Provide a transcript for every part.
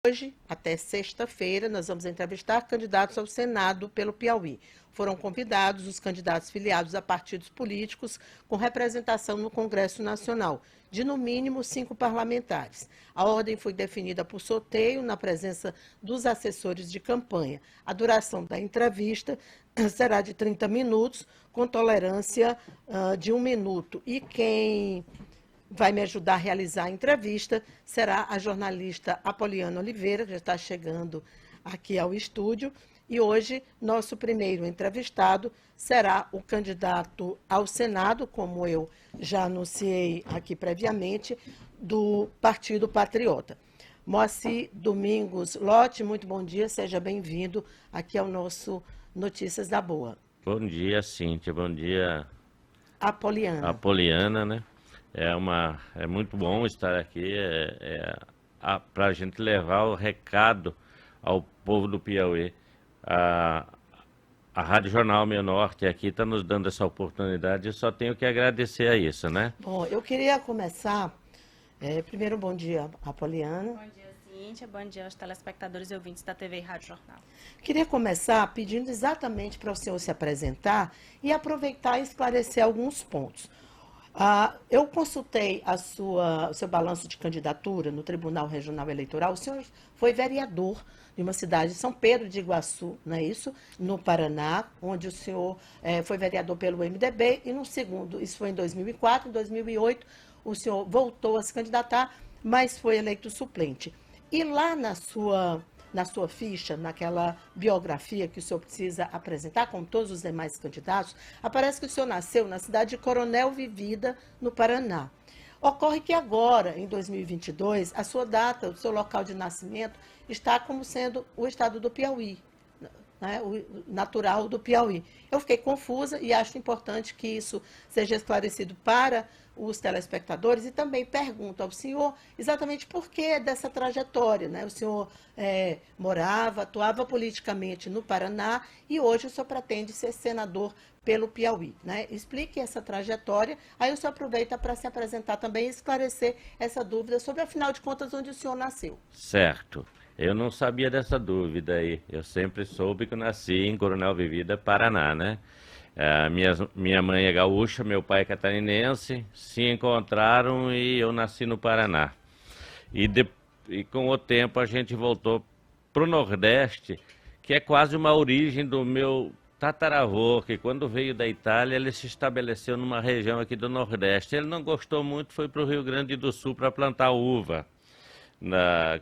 Hoje, até sexta-feira, nós vamos entrevistar candidatos ao Senado pelo Piauí. Foram convidados os candidatos filiados a partidos políticos com representação no Congresso Nacional, de no mínimo 5 parlamentares. A ordem foi definida por sorteio na presença dos assessores de campanha. A duração da entrevista será de 30 minutos, com tolerância de 1 minuto. E quem vai me ajudar a realizar a entrevista será a jornalista Apoliana Oliveira, que já está chegando aqui ao estúdio. E hoje, nosso primeiro entrevistado será o candidato ao Senado, como eu já anunciei aqui previamente, do Partido Patriota. Moacir Domingos Lotti, muito bom dia, seja bem-vindo aqui ao nosso Notícias da Boa. Bom dia, Cíntia, bom dia, Apoliana, né? É muito bom estar aqui para a gente levar o recado ao povo do Piauí. A Rádio Jornal Meio Norte aqui está nos dando essa oportunidade e só tenho que agradecer a isso, né? Bom, eu queria começar, primeiro, bom dia, Apoliana. Bom dia, Cíntia, bom dia aos telespectadores e ouvintes da TV e Rádio Jornal. Queria começar pedindo exatamente para o senhor se apresentar e aproveitar e esclarecer alguns pontos. Eu consultei o seu balanço de candidatura no Tribunal Regional Eleitoral. O senhor foi vereador de uma cidade de São Pedro de Iguaçu, não é isso? No Paraná, onde o senhor foi vereador pelo MDB, e no segundo, isso foi em 2004, em 2008, o senhor voltou a se candidatar, mas foi eleito suplente. E lá na sua ficha, naquela biografia que o senhor precisa apresentar, com todos os demais candidatos, aparece que o senhor nasceu na cidade de Coronel Vivida, no Paraná. Ocorre que agora, em 2022, a sua data, o seu local de nascimento, está como sendo o estado do Piauí, né, o natural do Piauí. Eu fiquei confusa e acho importante que isso seja esclarecido para os telespectadores e também pergunto ao senhor exatamente por que dessa trajetória, né? O senhor atuava politicamente no Paraná e hoje o senhor pretende ser senador pelo Piauí, né? Explique essa trajetória, aí o senhor aproveita para se apresentar também e esclarecer essa dúvida sobre, afinal de contas, onde o senhor nasceu. Certo. Eu não sabia dessa dúvida aí. Eu sempre soube que eu nasci em Coronel Vivida, Paraná, né? Minha mãe é gaúcha, meu pai é catarinense, se encontraram e eu nasci no Paraná. E com o tempo a gente voltou para o Nordeste, que é quase uma origem do meu tataravô, que quando veio da Itália ele se estabeleceu numa região aqui do Nordeste. Ele não gostou muito, foi para o Rio Grande do Sul para plantar uva.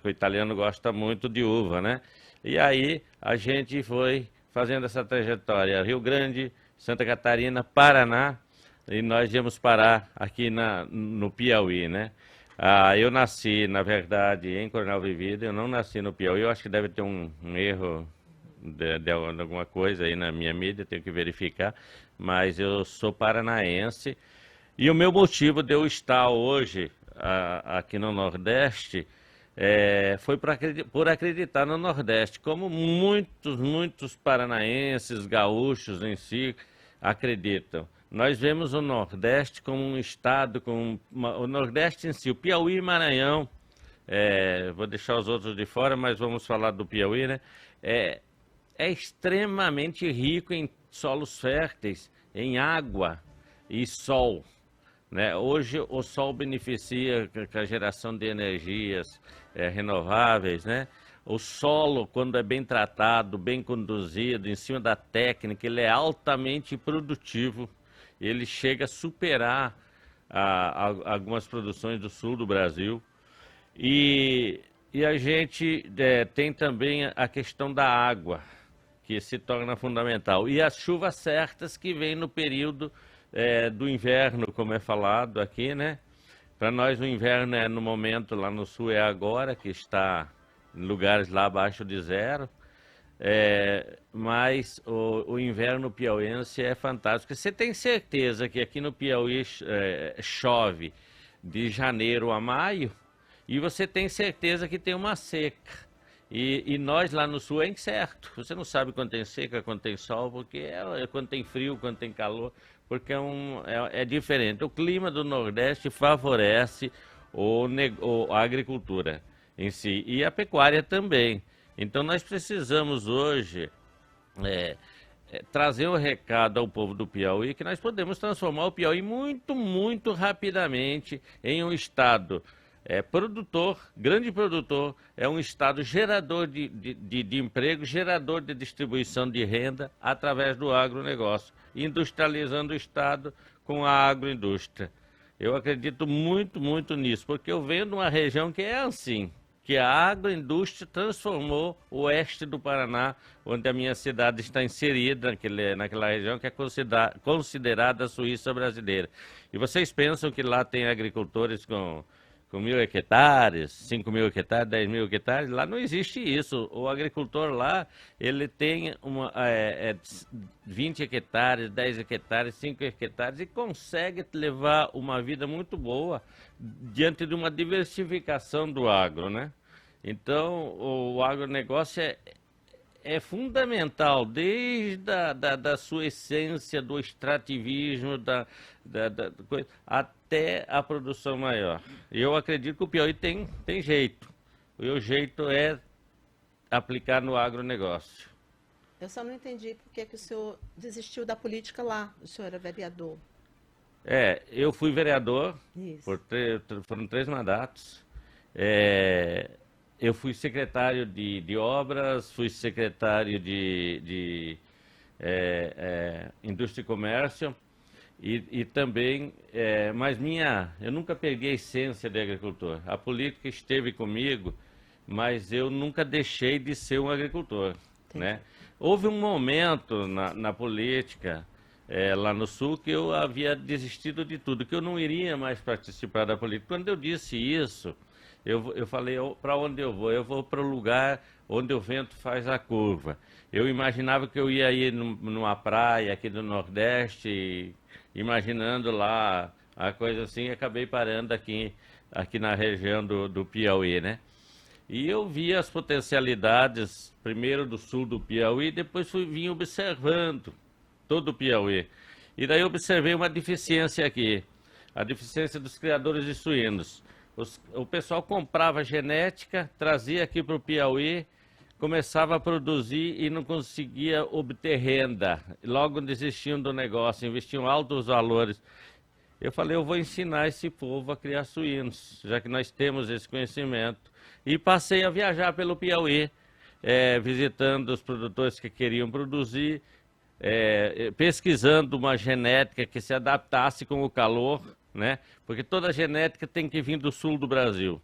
Que o italiano gosta muito de uva, né? E aí a gente foi fazendo essa trajetória, Rio Grande, Santa Catarina, Paraná, e nós íamos parar aqui no Piauí, né? Eu nasci, na verdade, em Coronel Vivida, eu não nasci no Piauí, eu acho que deve ter um erro de alguma coisa aí na minha mídia, tenho que verificar, mas eu sou paranaense, e o meu motivo de eu estar hoje aqui no Nordeste foi por acreditar no Nordeste, como muitos paranaenses, gaúchos em si, acreditam. Nós vemos o Nordeste como um estado, o Nordeste em si, o Piauí e Maranhão, vou deixar os outros de fora, mas vamos falar do Piauí, né? É extremamente rico em solos férteis, em água e sol, né? Hoje o sol beneficia com a geração de energias renováveis, né? O solo, quando é bem tratado, bem conduzido, em cima da técnica, ele é altamente produtivo. Ele chega a superar algumas produções do sul do Brasil. E a gente tem também a questão da água, que se torna fundamental. E as chuvas certas que vêm no período do inverno, como é falado aqui, né? Para nós o inverno no momento lá no sul é agora, que está em lugares lá abaixo de zero, mas o inverno piauiense é fantástico. Você tem certeza que aqui no Piauí chove de janeiro a maio e você tem certeza que tem uma seca. E nós lá no sul é incerto. Você não sabe quando tem seca, quando tem sol, porque quando tem frio, quando tem calor, porque é diferente. O clima do Nordeste favorece a agricultura. em si, e a pecuária também. Então nós precisamos hoje trazer um recado ao povo do Piauí que nós podemos transformar o Piauí muito, muito rapidamente em um estado produtor, grande produtor, é um estado gerador de emprego, gerador de distribuição de renda através do agronegócio, industrializando o estado com a agroindústria. Eu acredito muito, muito nisso, porque eu venho de uma região que é assim, que a agroindústria transformou o oeste do Paraná, onde a minha cidade está inserida, naquela região que é considerada a Suíça brasileira. E vocês pensam que lá tem agricultores com 1.000 hectares, 5.000 hectares, 10.000 hectares? Lá não existe isso. O agricultor lá, ele tem 20 hectares, 10 hectares, 5 hectares e consegue levar uma vida muito boa diante de uma diversificação do agro, né? Então, o agronegócio é fundamental, desde da sua essência, do extrativismo, até a produção maior. Eu acredito que o Piauí tem jeito. O jeito é aplicar no agronegócio. Eu só não entendi por que o senhor desistiu da política lá. O senhor era vereador. Eu fui vereador, foram 3 mandatos. Eu fui secretário de obras, fui secretário de indústria e comércio e também, mas eu nunca peguei a essência de agricultor. A política esteve comigo, mas eu nunca deixei de ser um agricultor, né? Houve um momento na política, lá no Sul, que eu havia desistido de tudo, que eu não iria mais participar da política. Quando eu disse isso, eu falei, para onde eu vou? Eu vou para o lugar onde o vento faz a curva. Eu imaginava que eu ia ir numa praia aqui do Nordeste, imaginando lá a coisa assim, e acabei parando aqui na região do Piauí, né? E eu vi as potencialidades, primeiro do sul do Piauí, depois vim observando todo o Piauí. E daí eu observei uma deficiência aqui, a deficiência dos criadores de suínos. O pessoal comprava genética, trazia aqui para o Piauí, começava a produzir e não conseguia obter renda. Logo desistiam do negócio, investiam altos valores. Eu falei, eu vou ensinar esse povo a criar suínos, já que nós temos esse conhecimento. E passei a viajar pelo Piauí, visitando os produtores que queriam produzir, pesquisando uma genética que se adaptasse com o calor, né? Porque toda genética tem que vir do sul do Brasil.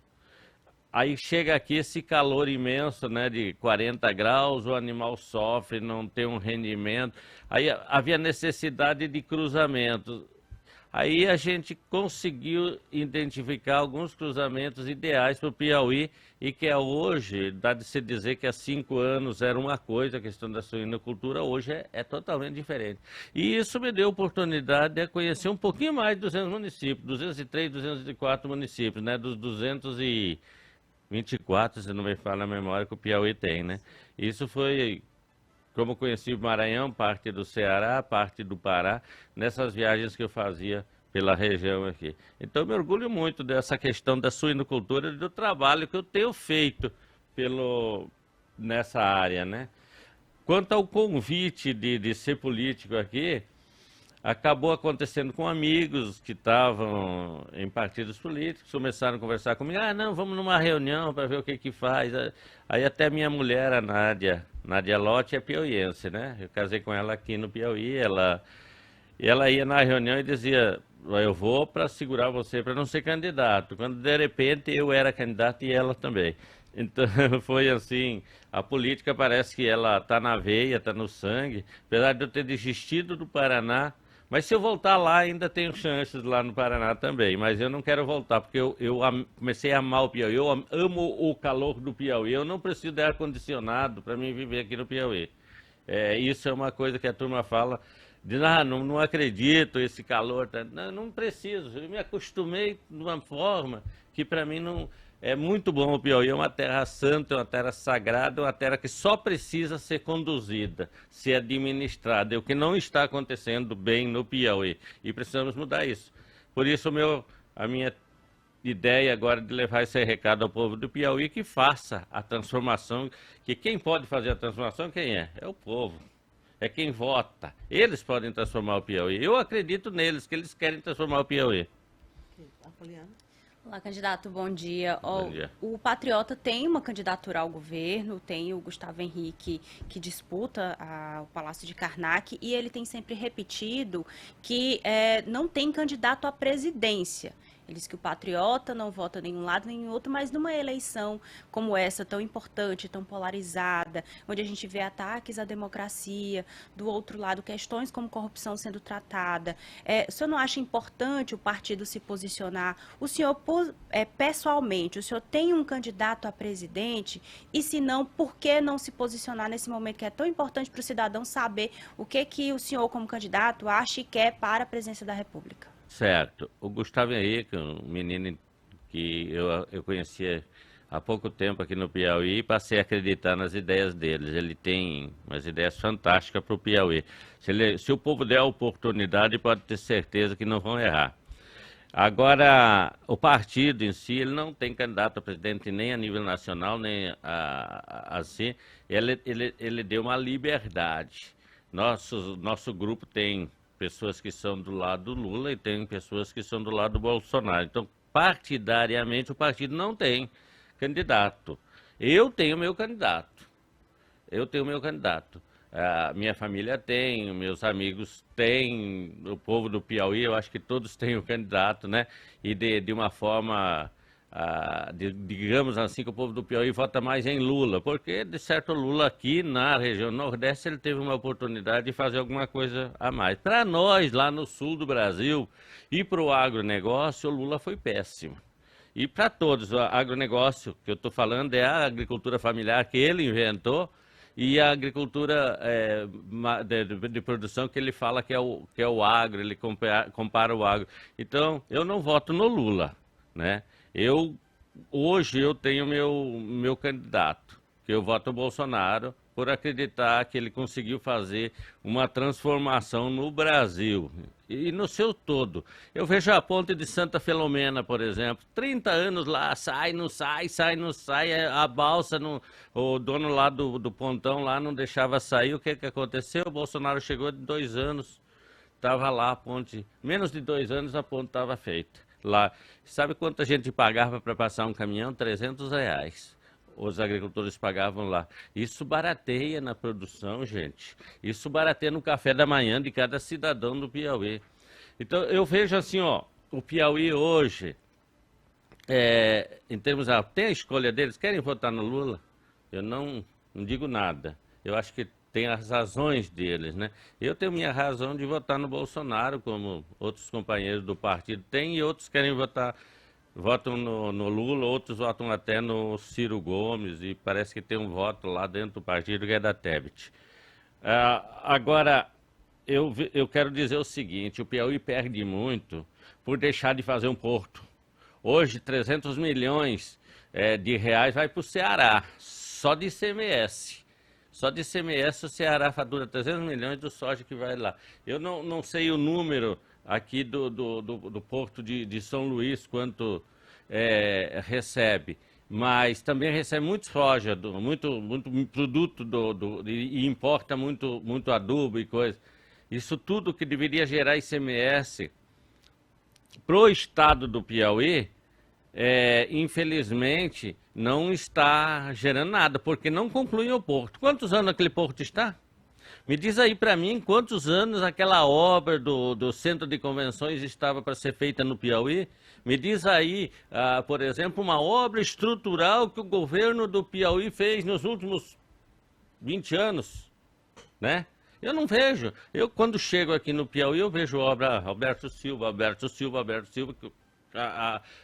Aí chega aqui esse calor imenso, né, de 40 graus, o animal sofre, não tem um rendimento. Aí havia necessidade de cruzamentos. Aí a gente conseguiu identificar alguns cruzamentos ideais para o Piauí e que hoje, dá de se dizer que há 5 anos era uma coisa, a questão da suinocultura, hoje é totalmente diferente. E isso me deu oportunidade de conhecer um pouquinho mais de 200 municípios, 203, 204 municípios, né, dos 224, se não me falha a memória, que o Piauí tem, né? Isso foi... Como conheci o Maranhão, parte do Ceará, parte do Pará, nessas viagens que eu fazia pela região aqui. Então, eu me orgulho muito dessa questão da suinocultura e do trabalho que eu tenho feito nessa área, né? Quanto ao convite de ser político aqui, acabou acontecendo com amigos que estavam em partidos políticos, começaram a conversar comigo, não, vamos numa reunião para ver o que faz. Aí até minha mulher, a Nádia Lotti, é piauiense, né? Eu casei com ela aqui no Piauí, ela ia na reunião e dizia, eu vou para segurar você para não ser candidato. Quando de repente eu era candidato e ela também. Então foi assim, a política parece que ela está na veia, está no sangue, apesar de eu ter desistido do Paraná. Mas se eu voltar lá, ainda tenho chances lá no Paraná também. Mas eu não quero voltar, porque eu comecei a amar o Piauí. Eu amo o calor do Piauí. Eu não preciso de ar-condicionado para mim viver aqui no Piauí. Isso é uma coisa que a turma fala, não acredito, esse calor. Não preciso. Eu me acostumei de uma forma que para mim não... É muito bom o Piauí, é uma terra santa, é uma terra sagrada, é uma terra que só precisa ser conduzida, ser administrada. É o que não está acontecendo bem no Piauí. E precisamos mudar isso. Por isso, a minha ideia agora de levar esse recado ao povo do Piauí que faça a transformação, que quem pode fazer a transformação, quem é? É o povo, é quem vota. Eles podem transformar o Piauí. Eu acredito neles, que eles querem transformar o Piauí. Olá, candidato, bom dia. Bom dia. O Patriota tem uma candidatura ao governo, tem o Gustavo Henrique que disputa o Palácio de Karnak e ele tem sempre repetido que não tem candidato à presidência. Ele diz que o Patriota não vota nem um lado nem outro, mas numa eleição como essa, tão importante, tão polarizada, onde a gente vê ataques à democracia, do outro lado, questões como corrupção sendo tratada, o senhor não acha importante o partido se posicionar? O senhor, pessoalmente, o senhor tem um candidato a presidente? E se não, por que não se posicionar nesse momento que é tão importante para o cidadão saber o que o senhor, como candidato, acha e quer para a presidência da República? Certo. O Gustavo Henrique, um menino que eu conhecia há pouco tempo aqui no Piauí, e passei a acreditar nas ideias deles. Ele tem umas ideias fantásticas para o Piauí. Se o povo der a oportunidade, pode ter certeza que não vão errar. Agora, o partido em si, ele não tem candidato a presidente nem a nível nacional, nem assim. Ele deu uma liberdade. Nosso grupo tem pessoas que são do lado do Lula e tem pessoas que são do lado do Bolsonaro. Então, partidariamente, o partido não tem candidato. Eu tenho meu candidato. A minha família tem, meus amigos têm, o povo do Piauí, eu acho que todos têm um candidato, né? E de uma forma, digamos assim, que o povo do Piauí vota mais em Lula, porque, de certo, o Lula aqui na região Nordeste, ele teve uma oportunidade de fazer alguma coisa a mais. Para nós, lá no sul do Brasil, e para o agronegócio, o Lula foi péssimo. E para todos, o agronegócio que eu estou falando é a agricultura familiar que ele inventou, e a agricultura de produção que ele fala que é o agro, ele compara o agro. Então, eu não voto no Lula, né? Hoje eu tenho meu candidato, que eu voto no Bolsonaro, por acreditar que ele conseguiu fazer uma transformação no Brasil e no seu todo. Eu vejo a ponte de Santa Filomena, por exemplo, 30 anos lá, sai, não sai, a balsa, o dono lá do pontão lá não deixava sair. O que aconteceu? O Bolsonaro chegou de 2 anos, estava lá a ponte, menos de 2 anos a ponte estava feita lá. Sabe quanta gente pagava para passar um caminhão? R$300. Os agricultores pagavam lá. Isso barateia na produção, gente. Isso barateia no café da manhã de cada cidadão do Piauí. Então, eu vejo assim, ó, o Piauí hoje, em termos, tem a escolha deles, querem votar no Lula? Eu não digo nada. Eu acho que tem as razões deles, né? Eu tenho minha razão de votar no Bolsonaro, como outros companheiros do partido têm, e outros querem votam no Lula, outros votam até no Ciro Gomes, e parece que tem um voto lá dentro do partido que é da Tebet. Agora, eu quero dizer o seguinte, o Piauí perde muito por deixar de fazer um porto. Hoje, 300 milhões de reais vai para o Ceará, só de ICMS. Só de ICMS o Ceará fatura 300 milhões do soja que vai lá. Eu não sei o número aqui do porto de São Luís, quanto recebe, mas também recebe muito soja, muito produto e importa muito adubo e coisa. Isso tudo que deveria gerar ICMS para o estado do Piauí, infelizmente, não está gerando nada, porque não concluem o porto. Quantos anos aquele porto está? Me diz aí para mim quantos anos aquela obra do Centro de Convenções estava para ser feita no Piauí. Me diz aí, por exemplo, uma obra estrutural que o governo do Piauí fez nos últimos 20 anos, né? Eu não vejo. Eu, quando chego aqui no Piauí, eu vejo obra Alberto Silva, que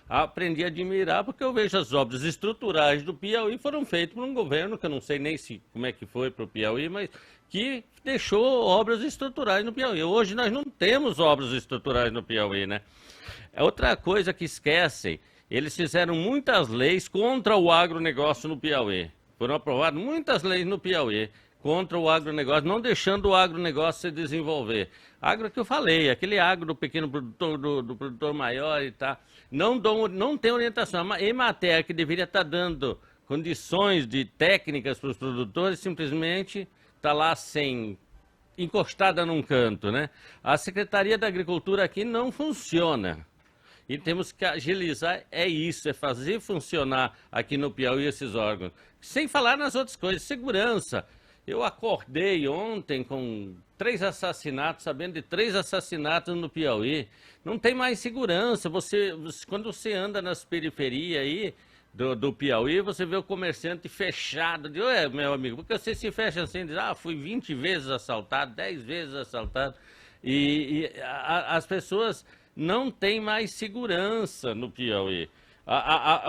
aprendi a admirar, porque eu vejo as obras estruturais do Piauí foram feitas por um governo, que eu não sei nem como é que foi para o Piauí, mas que deixou obras estruturais no Piauí. Hoje nós não temos obras estruturais no Piauí, né? Outra coisa que esquecem, eles fizeram muitas leis contra o agronegócio no Piauí. Foram aprovadas muitas leis no Piauí contra o agronegócio, não deixando o agronegócio se desenvolver. Agro que eu falei, aquele agro do pequeno produtor, do produtor maior e tal. não tem orientação. A Emater, que deveria estar dando condições de técnicas para os produtores, simplesmente está lá encostada num canto, né? A Secretaria da Agricultura aqui não funciona. E temos que agilizar, é isso, é fazer funcionar aqui no Piauí esses órgãos. Sem falar nas outras coisas, segurança. Eu acordei ontem com 3 assassinatos, sabendo de 3 assassinatos no Piauí. Não tem mais segurança. Quando você anda nas periferias aí do Piauí, você vê o comerciante fechado. Ué, meu amigo, porque você se fecha assim, diz, fui 20 vezes assaltado, 10 vezes assaltado. As pessoas não têm mais segurança no Piauí.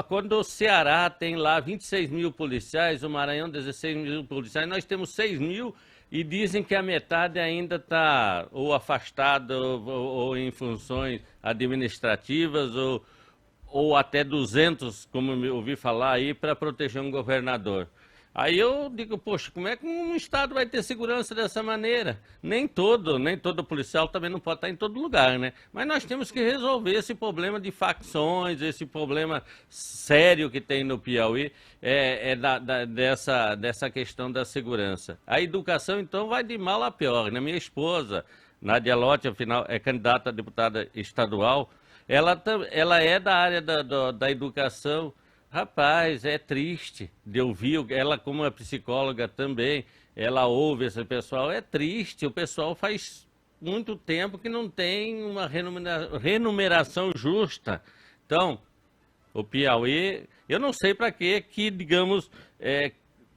Quando o Ceará tem lá 26 mil policiais, o Maranhão 16 mil policiais, nós temos 6 mil e dizem que a metade ainda está ou afastada ou em funções administrativas ou até 200, como eu ouvi falar aí, para proteger um governador. Aí eu digo, poxa, como é que um Estado vai ter segurança dessa maneira? Nem todo policial também não pode estar em todo lugar, né? Mas nós temos que resolver esse problema de facções, esse problema sério que tem no Piauí, dessa questão da segurança. A educação, então, vai de mal a pior, né? Minha esposa, Nádia Lotti, afinal, é candidata a deputada estadual, ela é da área da educação. Rapaz, é triste de ouvir, ela como é psicóloga também, ela ouve esse pessoal, é triste, o pessoal faz muito tempo que não tem uma remuneração justa. Então, o Piauí, eu não sei para que, digamos,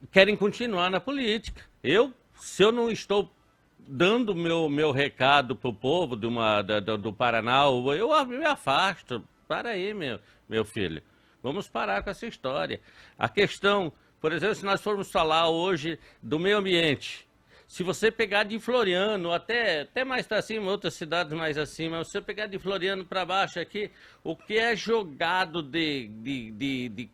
querem continuar na política. Se eu não estou dando meu recado para o povo do Paraná, eu me afasto. Para aí, meu filho. Vamos parar com essa história. A questão, por exemplo, se nós formos falar hoje do meio ambiente, se você pegar de Floriano, até mais para cima, outras cidades mais acima, se você pegar de Floriano para baixo aqui, o que é jogado de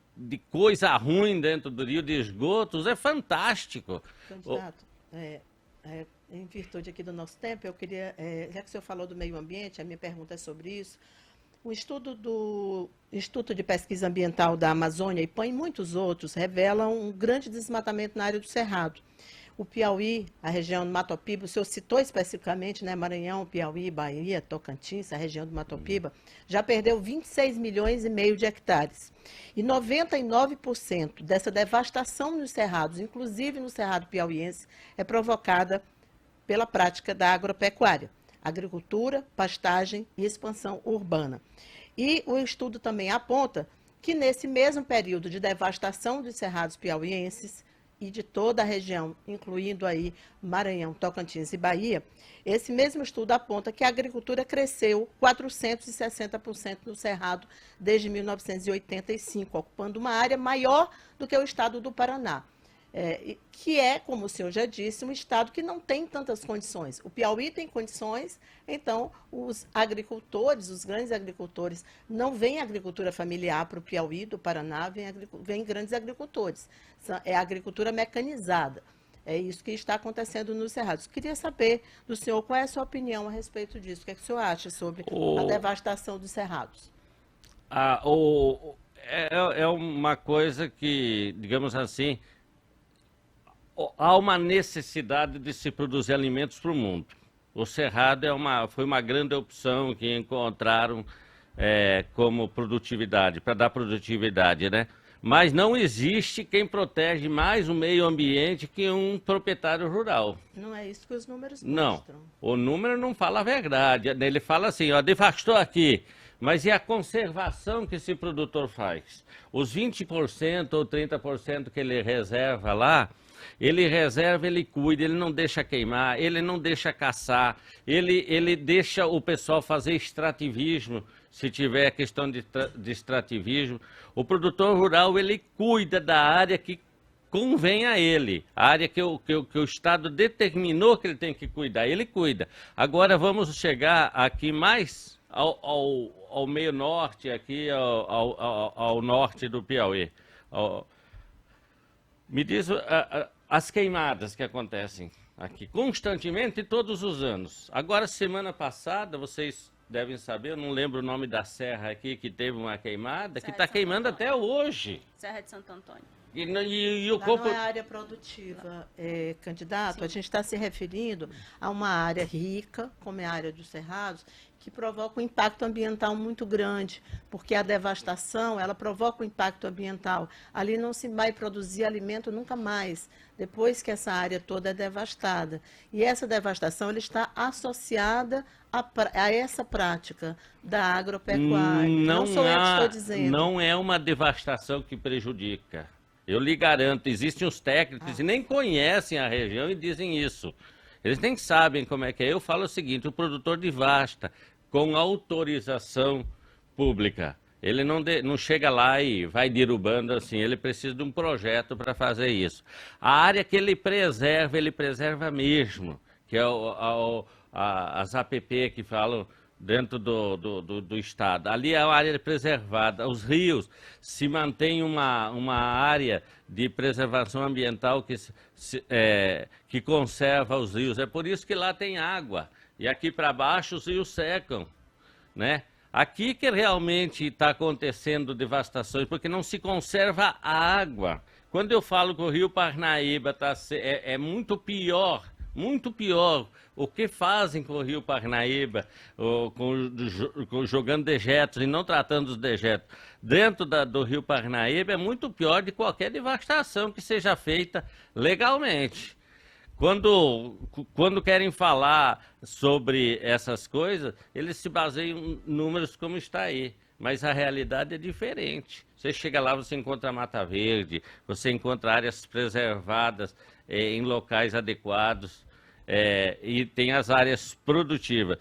coisa ruim dentro do rio, de esgotos, é fantástico. Candidato, em virtude aqui do nosso tempo, eu queria, já que o senhor falou do meio ambiente, a minha pergunta é sobre isso. O estudo do Instituto de Pesquisa Ambiental da Amazônia, IPAM, e muitos outros, revelam um grande desmatamento na área do Cerrado. O Piauí, a região do Matopiba, o senhor citou especificamente, né, Maranhão, Piauí, Bahia, Tocantins, a região do Matopiba, já perdeu 26 milhões e meio de hectares. E 99% dessa devastação nos cerrados, inclusive no Cerrado piauiense, é provocada pela prática da agropecuária. Agricultura, pastagem e expansão urbana. E o estudo também aponta que nesse mesmo período de devastação dos cerrados piauienses e de toda a região, incluindo aí Maranhão, Tocantins e Bahia, esse mesmo estudo aponta que a agricultura cresceu 460% no Cerrado desde 1985, ocupando uma área maior do que o estado do Paraná. Que é, como o senhor já disse, um estado que não tem tantas condições. O Piauí tem condições, então os agricultores, os grandes agricultores, não vem agricultura familiar para o Piauí, do Paraná, vem grandes agricultores. É a agricultura mecanizada. É isso que está acontecendo nos cerrados. Queria saber do senhor qual é a sua opinião a respeito disso. O que é que o senhor acha sobre a devastação dos cerrados? É uma coisa que, digamos assim, há uma necessidade de se produzir alimentos para o mundo. O Cerrado foi uma grande opção que encontraram como produtividade, para dar produtividade, né? Mas não existe quem protege mais o meio ambiente que um proprietário rural. Não é isso que os números Não, mostram. o número não fala a verdade. Ele fala assim, devastou aqui. Mas e a conservação que esse produtor faz? Os 20% ou 30% que ele reserva lá, ele reserva, ele cuida, ele não deixa queimar, ele não deixa caçar, ele deixa o pessoal fazer extrativismo, se tiver questão de extrativismo. O produtor rural, ele cuida da área que convém a ele, a área que o Estado determinou que ele tem que cuidar, ele cuida. Agora vamos chegar aqui mais ao meio norte, aqui ao norte do Piauí. Me diz as queimadas que acontecem aqui constantemente todos os anos. Agora, semana passada, vocês devem saber, eu não lembro o nome da serra aqui, que teve uma queimada, que Serra está de Santo queimando Antônio. até hoje. Serra de Santo Antônio. E o Lá corpo... não é área produtiva, candidato. Sim. A gente está se referindo a uma área rica, como é a área dos cerrados, que provoca um impacto ambiental muito grande, porque a devastação, ela provoca um impacto ambiental. Ali não se vai produzir alimento nunca mais, depois que essa área toda é devastada. E essa devastação ela está associada a essa prática da agropecuária. Não sou eu que estou dizendo. Não é uma devastação que prejudica. Eu lhe garanto, existem os técnicos que nem conhecem a região e dizem isso. Eles nem sabem como é que é. Eu falo o seguinte, o produtor devasta com autorização pública. Ele não chega lá e vai derrubando assim, ele precisa de um projeto para fazer isso. A área que ele preserva mesmo, que é as APP que falam dentro do estado. Ali é uma área preservada. Os rios, se mantém uma área de preservação ambiental que conserva os rios. É por isso que lá tem água. E aqui para baixo os rios secam, né? Aqui que realmente está acontecendo devastações, porque não se conserva a água. Quando eu falo que o Rio Parnaíba é muito pior, o que fazem com o Rio Parnaíba, jogando dejetos e não tratando os dejetos dentro do Rio Parnaíba, é muito pior de qualquer devastação que seja feita legalmente. Quando querem falar sobre essas coisas, eles se baseiam em números como está aí. Mas a realidade é diferente. Você chega lá, você encontra mata verde, você encontra áreas preservadas em locais adequados e tem as áreas produtivas.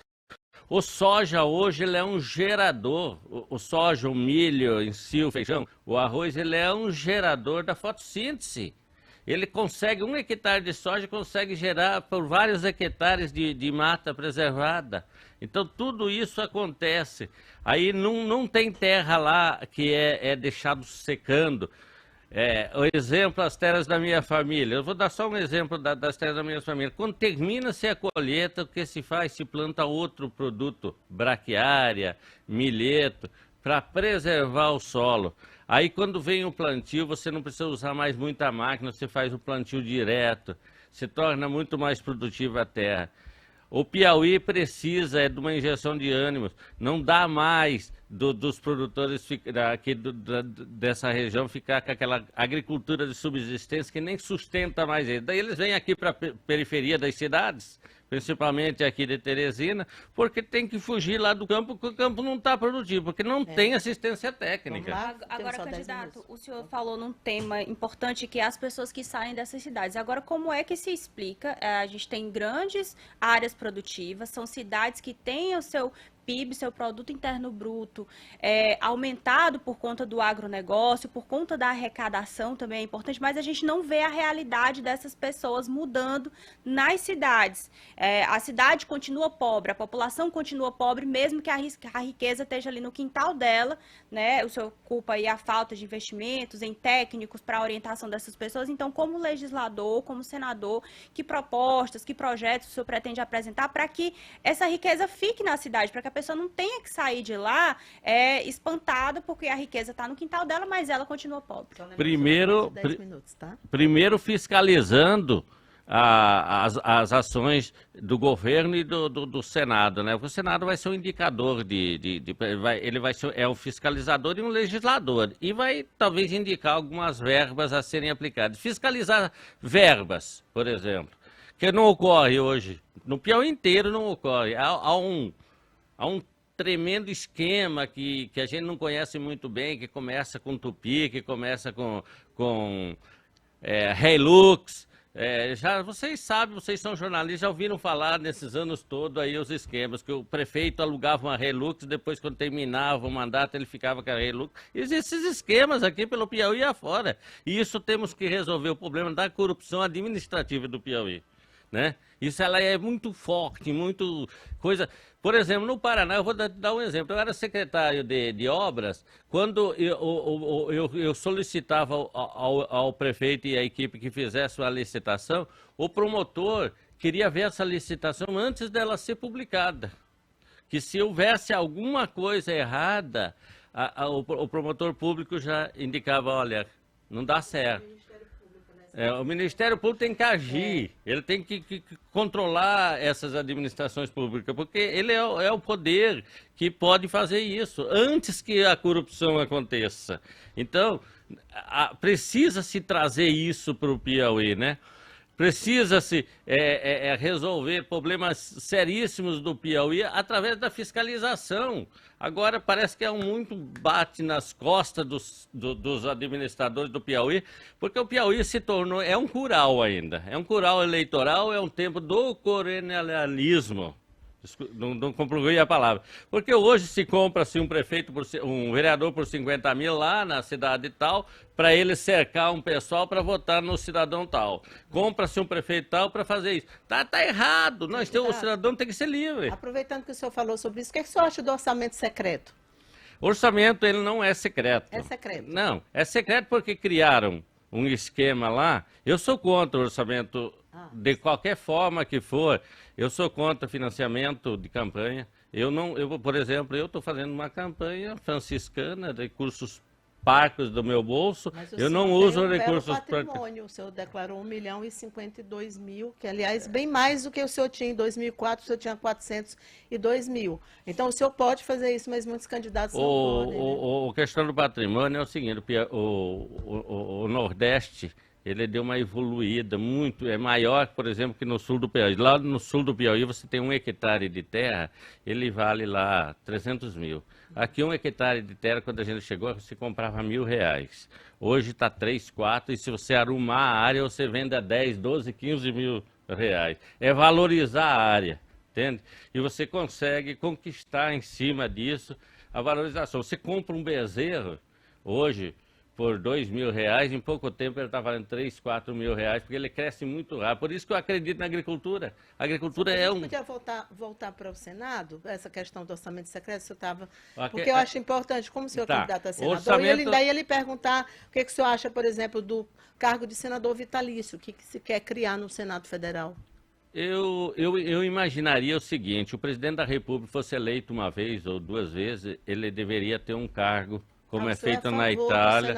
O soja hoje ele é um gerador, o soja, o milho em si, o feijão, o arroz, ele é um gerador da fotossíntese. Ele consegue, 1 hectare de soja consegue gerar por vários hectares de mata preservada. Então, tudo isso acontece. Aí não tem terra lá que é deixado secando. O exemplo, as terras da minha família. Eu vou dar só um exemplo das terras da minha família. Quando termina-se a colheita, o que se faz? Se planta outro produto, braquiária, milheto, para preservar o solo. Aí quando vem o plantio, você não precisa usar mais muita máquina, você faz o plantio direto, se torna muito mais produtiva a terra. O Piauí precisa de uma injeção de ânimos, não dá mais dos produtores aqui dessa região ficar com aquela agricultura de subsistência que nem sustenta mais eles. Daí eles vêm aqui para a periferia das cidades, principalmente aqui de Teresina, porque tem que fugir lá do campo, porque o campo não está produtivo, porque não tem assistência técnica. Agora, candidato, o senhor falou num tema importante que é as pessoas que saem dessas cidades. Agora, como é que se explica? A gente tem grandes áreas produtivas, são cidades que têm o seu PIB, seu produto interno bruto, aumentado por conta do agronegócio, por conta da arrecadação também é importante, mas a gente não vê a realidade dessas pessoas mudando nas cidades. A cidade continua pobre, a população continua pobre, mesmo que a riqueza esteja ali no quintal dela, né? O senhor culpa aí a falta de investimentos em técnicos para a orientação dessas pessoas. Então, como legislador, como senador, que propostas, que projetos o senhor pretende apresentar para que essa riqueza fique na cidade, para que a pessoa não tenha que sair de lá espantada porque a riqueza está no quintal dela, mas ela continua pobre. Primeiro fiscalizando as ações do governo e do Senado, né? O Senado vai ser um indicador ele vai ser um fiscalizador e um legislador e vai talvez indicar algumas verbas a serem aplicadas. Fiscalizar verbas, por exemplo, que não ocorre hoje, no Piauí inteiro não ocorre. Há um tremendo esquema que a gente não conhece muito bem, que começa com Tupi, que começa com Hilux. Vocês sabem, vocês são jornalistas, já ouviram falar nesses anos todos aí os esquemas, que o prefeito alugava uma Hilux, depois quando terminava o mandato ele ficava com a Hilux. Existem esses esquemas aqui pelo Piauí afora. E isso temos que resolver o problema da corrupção administrativa do Piauí, né? Isso ela é muito forte, muito coisa... Por exemplo, no Paraná, eu vou dar um exemplo. Eu era secretário de obras, quando eu solicitava ao prefeito e à equipe que fizesse uma licitação, o promotor queria ver essa licitação antes dela ser publicada. que se houvesse alguma coisa errada, o promotor público já indicava, olha, não dá certo. O Ministério Público tem que agir, ele tem que controlar essas administrações públicas, porque ele é o poder que pode fazer isso, antes que a corrupção aconteça. Então, precisa-se trazer isso para o Piauí, né? Precisa-se resolver problemas seríssimos do Piauí através da fiscalização. Agora parece que muito bate nas costas dos administradores do Piauí, porque o Piauí se tornou, é um curau ainda, é um curau eleitoral, é um tempo do colonialismo. Não concluí a palavra. Porque hoje se compra-se um vereador por 50 mil lá na cidade tal, para ele cercar um pessoal para votar no cidadão tal. Compra-se um prefeito tal para fazer isso. Tá errado. O cidadão tem que ser livre. Aproveitando que o senhor falou sobre isso, o que o senhor acha do orçamento secreto? O orçamento, ele não é secreto. É secreto. Não, é secreto porque criaram um esquema lá. Eu sou contra o orçamento de qualquer forma que for. Eu sou contra financiamento de campanha. Por exemplo, eu estou fazendo uma campanha franciscana de recursos parcos do meu bolso. Eu não uso recursos patrimônio. O senhor declarou 1.052.000, que aliás bem mais do que o senhor tinha em 2004. O senhor tinha 402 mil. Então o senhor pode fazer isso, mas muitos candidatos não podem. A questão do patrimônio é o seguinte: o Nordeste, ele deu uma evoluída muito, é maior, por exemplo, que no sul do Piauí. Lá no sul do Piauí você tem 1 hectare de terra, ele vale lá 300 mil. Aqui 1 hectare de terra, quando a gente chegou, você comprava R$1.000. Hoje está 3, 4, e se você arrumar a área, você vende a 10, 12, 15 mil reais. É valorizar a área, entende? E você consegue conquistar em cima disso a valorização. Você compra um bezerro, hoje, por R$2.000, em pouco tempo ele está valendo 3, 4 mil reais, porque ele cresce muito rápido. Por isso que eu acredito na agricultura. A agricultura é um... Podia voltar para o Senado, essa questão do orçamento secreto, você estava... Porque eu acho importante, como o senhor é candidato a senador, orçamento... daí ele perguntar o que o senhor acha, por exemplo, do cargo de senador vitalício, o que se quer criar no Senado Federal. Eu imaginaria o seguinte: o presidente da República fosse eleito uma vez ou 2 vezes, ele deveria ter um cargo, como é feito na Itália,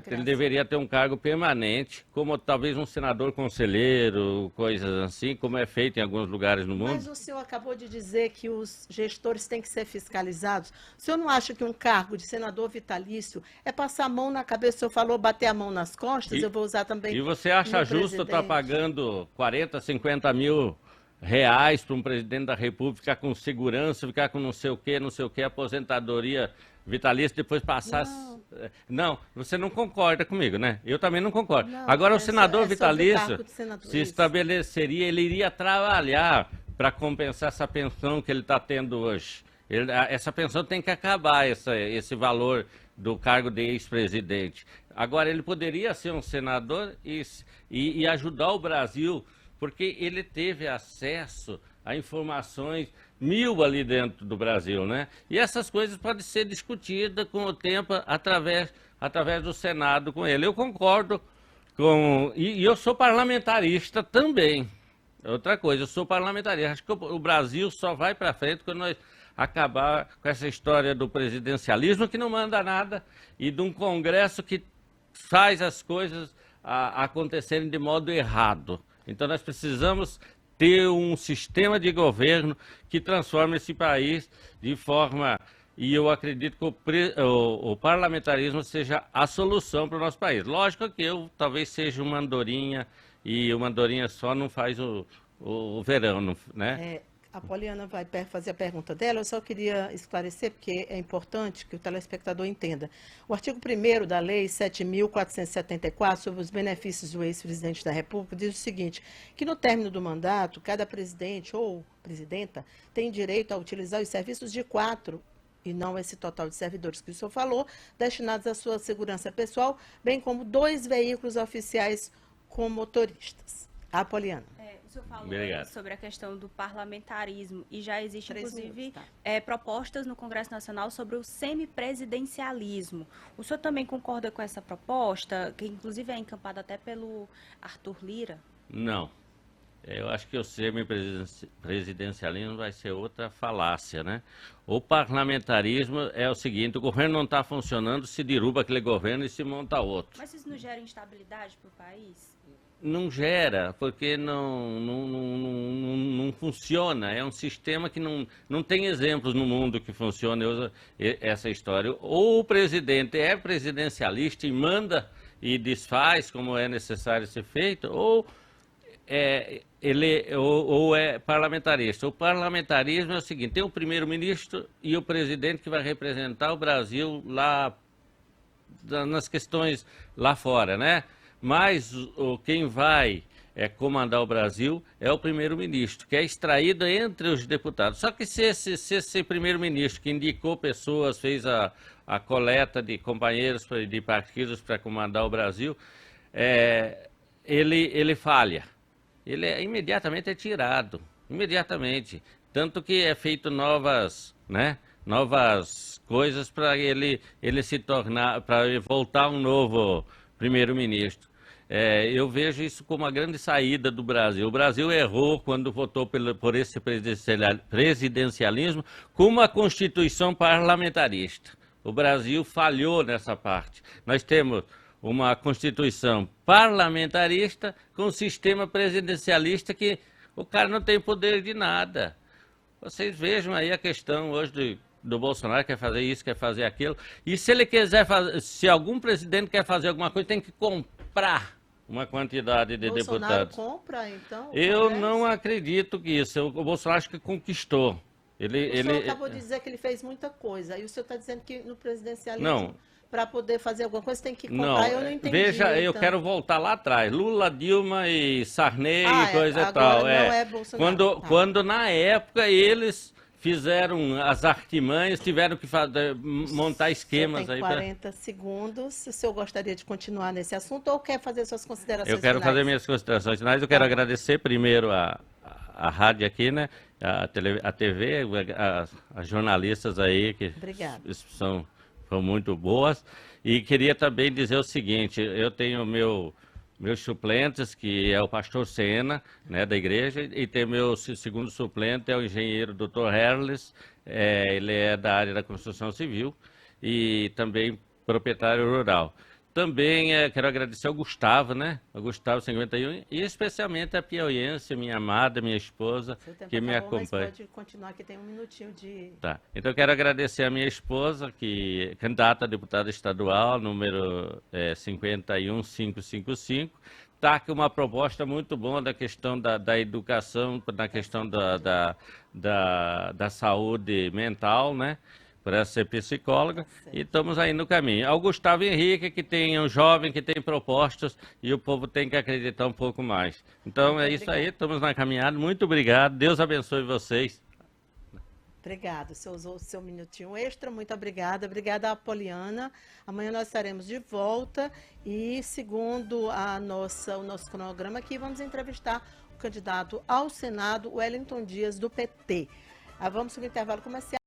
ele deveria ter um cargo permanente, como talvez um senador conselheiro, coisas assim, como é feito em alguns lugares no mundo. Mas o senhor acabou de dizer que os gestores têm que ser fiscalizados. O senhor não acha que um cargo de senador vitalício é passar a mão na cabeça? O senhor falou bater a mão nas costas, eu vou usar também. E você acha justo estar pagando 40, 50 mil reais para um presidente da República ficar com segurança, ficar com não sei o que, aposentadoria vitalícia, depois passar... Não, você não concorda comigo, né? Eu também não concordo. Agora, o senador vitalício se estabeleceria, ele iria trabalhar para compensar essa pensão que ele está tendo hoje. Essa pensão tem que acabar, esse valor do cargo de ex-presidente. Agora, ele poderia ser um senador e ajudar o Brasil, porque ele teve acesso a informações 1000 ali dentro do Brasil, né? E essas coisas podem ser discutidas com o tempo através do Senado com ele. Eu concordo com... E eu sou parlamentarista também. Outra coisa, eu sou parlamentarista. Acho que o Brasil só vai para frente quando nós acabar com essa história do presidencialismo que não manda nada e de um Congresso que faz as coisas acontecerem de modo errado. Então nós precisamos ter um sistema de governo que transforme esse país de forma... E eu acredito que o parlamentarismo seja a solução para o nosso país. Lógico que eu talvez seja uma andorinha, e uma andorinha só não faz o verão, né? A Poliana vai fazer a pergunta dela, eu só queria esclarecer, porque é importante que o telespectador entenda. O artigo 1º da Lei 7.474, sobre os benefícios do ex-presidente da República, diz o seguinte, que no término do mandato, cada presidente ou presidenta tem direito a utilizar os serviços de 4, e não esse total de servidores que o senhor falou, destinados à sua segurança pessoal, bem como 2 veículos oficiais com motoristas. A Poliana. O senhor falou sobre a questão do parlamentarismo e já existe, inclusive, propostas no Congresso Nacional sobre o semipresidencialismo. O senhor também concorda com essa proposta, que inclusive é encampada até pelo Arthur Lira? Não. Eu acho que o semi-presidencialismo vai ser outra falácia, né? O parlamentarismo é o seguinte: o governo não está funcionando, se derruba aquele governo e se monta outro. Mas isso não gera instabilidade para o país? Não gera, porque não funciona. É um sistema que não tem exemplos no mundo que funcione essa história. Ou o presidente é presidencialista e manda e desfaz como é necessário ser feito, ou ou é parlamentarista. O parlamentarismo é o seguinte: tem o primeiro-ministro e o presidente que vai representar o Brasil lá nas questões lá fora, né? Mas quem vai comandar o Brasil é o primeiro-ministro, que é extraído entre os deputados. Só que se esse primeiro-ministro que indicou pessoas, fez a coleta de companheiros de partidos para comandar o Brasil, ele falha. Ele imediatamente é tirado, imediatamente. Tanto que é feito novas coisas para ele se tornar, para voltar um novo primeiro-ministro. Eu vejo isso como uma grande saída do Brasil. O Brasil errou quando votou por esse presidencialismo com uma constituição parlamentarista. O Brasil falhou nessa parte. Nós temos uma constituição parlamentarista com um sistema presidencialista que o cara não tem poder de nada. Vocês vejam aí a questão hoje do Bolsonaro, quer fazer isso, quer fazer aquilo. E se ele quiser fazer, se algum presidente quer fazer alguma coisa, tem que comprar uma quantidade de Bolsonaro deputados. compra, então? Eu não acredito que isso. O Bolsonaro acho que conquistou. O senhor acabou de dizer que ele fez muita coisa. Aí o senhor está dizendo que no presidencialismo, para poder fazer alguma coisa, tem que comprar. Não, eu não entendi. Veja, então. eu quero voltar lá atrás. Lula, Dilma e Sarney e coisa e agora tal. Não é Bolsonaro. Quando na época eles fizeram as artimanhas, tiveram que montar esquemas tem aí. 40 segundos. Se o senhor gostaria de continuar nesse assunto ou quer fazer suas considerações Eu quero finais? fazer minhas considerações finais. Eu quero agradecer primeiro a rádio aqui, né? A TV, as jornalistas aí que foram muito boas. E queria também dizer o seguinte: eu tenho meus suplentes, que é o pastor Sena, né, da igreja, e tem meu segundo suplente, é o engenheiro Dr. Herles, ele é da área da construção civil e também proprietário rural. Também quero agradecer ao Gustavo, né? Ao Gustavo 51, e especialmente a piauiense, minha amada, minha esposa, que me acompanha. Mas pode continuar, que tem um minutinho de... Tá. Então, quero agradecer a minha esposa, que é candidata a deputada estadual, número 51555. Está com uma proposta muito boa da questão da educação, na questão da saúde mental, né? Para ser psicóloga, e estamos aí no caminho. Ao Gustavo Henrique, que tem um jovem que tem propostas, e o povo tem que acreditar um pouco mais. Então é isso aí, estamos na caminhada. Muito obrigado, Deus abençoe vocês. Obrigada, você usou o seu minutinho extra, muito obrigada. Obrigada, Apoliana. Amanhã nós estaremos de volta e, segundo o nosso cronograma aqui, vamos entrevistar o candidato ao Senado, Wellington Dias, do PT. Vamos para o intervalo comercial.